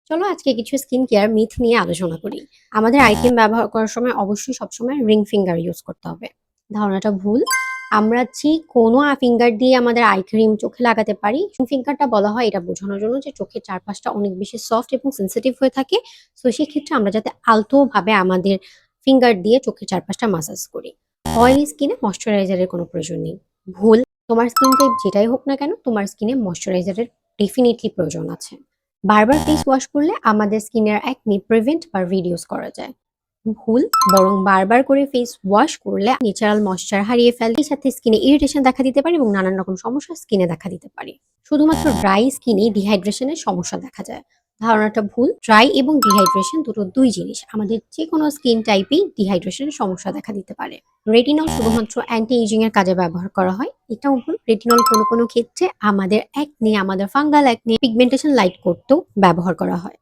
চলো আজকে কিছু স্কিন কেয়ার মিথ নিয়ে আলোচনা করি। আমাদের আই ক্রিম ব্যবহার করার সময় অবশ্যই সবসময় রিং ফিঙ্গার ইউজ করতে হবে। ধারণাটা ভুল। আমরা যে কোনো ফিঙ্গার দিয়ে আমাদের আই ক্রিম চোখে লাগাতে পারি। ফিঙ্গারটা বলা হয় এটা বোঝানোর জন্য যে চোখের চারপাশটা অনেক বেশি সফট এবং সেনসিটিভ হয়ে থাকে। তো সেক্ষেত্রে আমরা যাতে আলতো ভাবে আমাদের ফিঙ্গার দিয়ে চোখের চারপাশটা মাসাজ করি। অয়েলি স্কিনে ময়শ্চারাইজারের কোনো প্রয়োজন নেই। ভুল। তোমার স্কিন টাইপ যেটাই হোক না কেন, তোমার স্কিনে ময়শ্চারাইজারের ডেফিনেটলি প্রয়োজন আছে। বারবার ফেস ওয়াশ করলে আমাদের স্কিনের একনি প্রিভেন্ট বা রিডিউস করা যায়। ভুল। বরং বারবার করে ফেস ওয়াশ করলে ন্যাচারাল ময়েশ্চার হারিয়ে ফেলে, এর সাথে স্কিনে ইরিটেশন দেখা দিতে পারে এবং নানান রকম সমস্যা স্কিনে দেখা দিতে পারে। শুধুমাত্র ড্রাই স্কিনে ডিহাইড্রেশনের সমস্যা দেখা যায়। ধারণাটা ভুল। ড্রাই এবং ডিহাইড্রেশন দুটো দুই জিনিস। আমাদের যে কোনো স্কিন টাইপেই ডিহাইড্রেশনের সমস্যা দেখা দিতে পারে। রেটিনল শুধুমাত্র অ্যান্টি এজিং এর কাজে ব্যবহার করা হয়, এটাও ভুল। রেটিনল কোনো কোনো ক্ষেত্রে আমাদের একনি, আমাদের ফাঙ্গাল একনি, পিগমেন্টেশন লাইট করতেও ব্যবহার করা হয়।